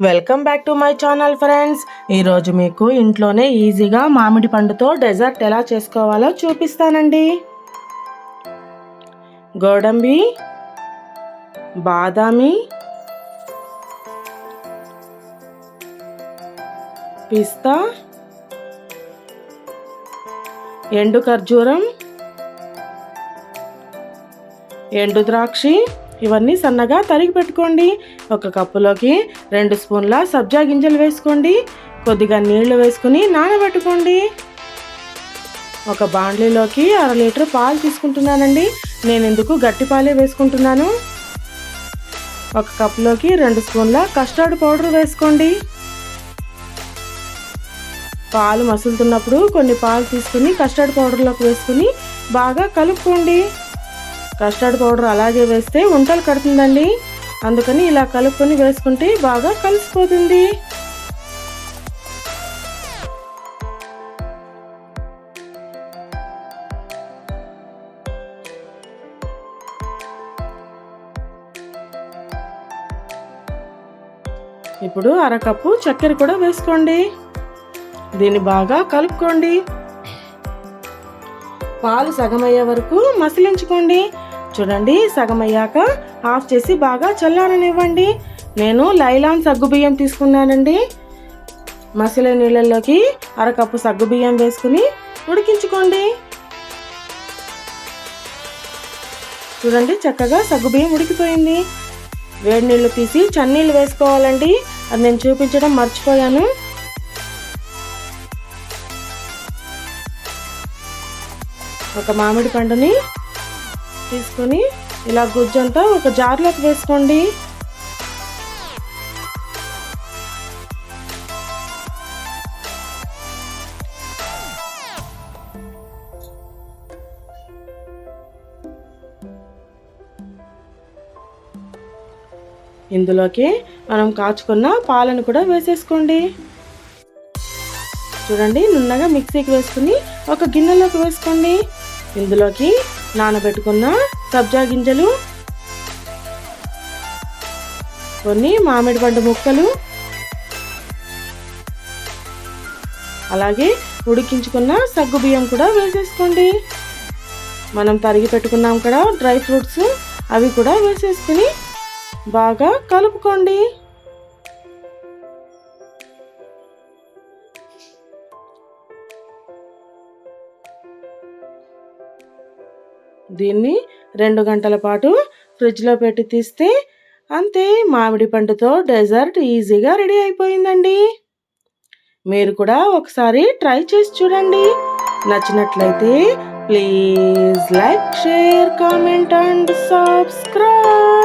Welcome back to my channel friends. ఈరోజు మీకు ఇంట్లోనే ఈజీగా మామిడి పండుతో డెజర్ట్ ఎలా చేసుకోవాలో చూపిస్తానండి. గోడంబి, బాదామి, పిస్తా, ఎండు ఖర్జూరం, ఎండు ద్రాక్షి ఇవన్నీ సన్నగా తరిగి పెట్టుకోండి. ఒక కప్పులోకి 2 స్పూన్ల సబ్జా గింజలు వేసుకోండి. కొద్దిగా నీళ్లు వేసుకుని నానబెట్టుకోండి. ఒక బాండ్లీలోకి 1/2 లీటర్ పాలు తీసుకుంటున్నానండి. నేను ఎందుకు గట్టి పాలే వేసుకుంటున్నాను. ఒక కప్పులోకి 2 స్పూన్ల కస్టర్డ్ పౌడర్ వేసుకోండి. పాలు మసులుతున్నప్పుడు కొన్ని పాలు తీసుకుని కస్టర్డ్ పౌడర్లోకి వేసుకుని బాగా కలుపుకోండి. కస్టర్డ్ పౌడర్ అలాగే వేస్తే ఉంటలు కడుతుందండి. అందుకని ఇలా కలుపుకొని వేసుకుంటే బాగా కలిసిపోతుంది. ఇప్పుడు 1/2 కప్పు చక్కెర కూడా వేసుకోండి. దీన్ని బాగా కలుపుకోండి. పాలు సగం అయ్యే వరకు మసిలించుకోండి. చూడండి, సగం అయ్యాక ఆఫ్ చేసి బాగా చల్లారనివ్వండి. నేను లైలాన్ సగ్గుబియ్యం తీసుకున్నానండి. మసిలే నీళ్ళల్లోకి 1/2 కప్పు సగ్గుబియ్యం వేసుకుని ఉడికించుకోండి. చూడండి, చక్కగా సగ్గుబియ్యం ఉడికిపోయింది. వేడి నీళ్ళు తీసి చన్నీళ్ళు వేసుకోవాలండి. అది నేను చూపించడం మర్చిపోయాను. ఒక మామిడి పండుని తీసుకొని ఇలా గుజ్జంతా ఒక జార్లోకి వేసుకోండి. ఇందులోకి మనం కాచుకున్న పాలను కూడా వేసేసుకోండి. చూడండి, నున్నగా మిక్సీకి వేసుకుని ఒక గిన్నెలోకి వేసుకోండి. ఇందులోకి నానబెట్టుకున్న సబ్జా గింజలు, కొన్ని మామిడి పండు ముక్కలు, అలాగే ఉడికించుకున్న సగ్గు బియ్యం కూడా వేసేసుకోండి. మనం తరిగి పెట్టుకున్నాం కదా డ్రై ఫ్రూట్స్, అవి కూడా వేసేసుకుని బాగా కలుపుకోండి. దీన్ని 2 గంటల పాటు ఫ్రిడ్జ్లో పెట్టి తీస్తే అంతే, మామిడి పండుతో డెజర్ట్ ఈజీగా రెడీ అయిపోయిందండి. మీరు కూడా ఒకసారి ట్రై చేసి చూడండి. నచ్చినట్లయితే please like, share, comment and subscribe.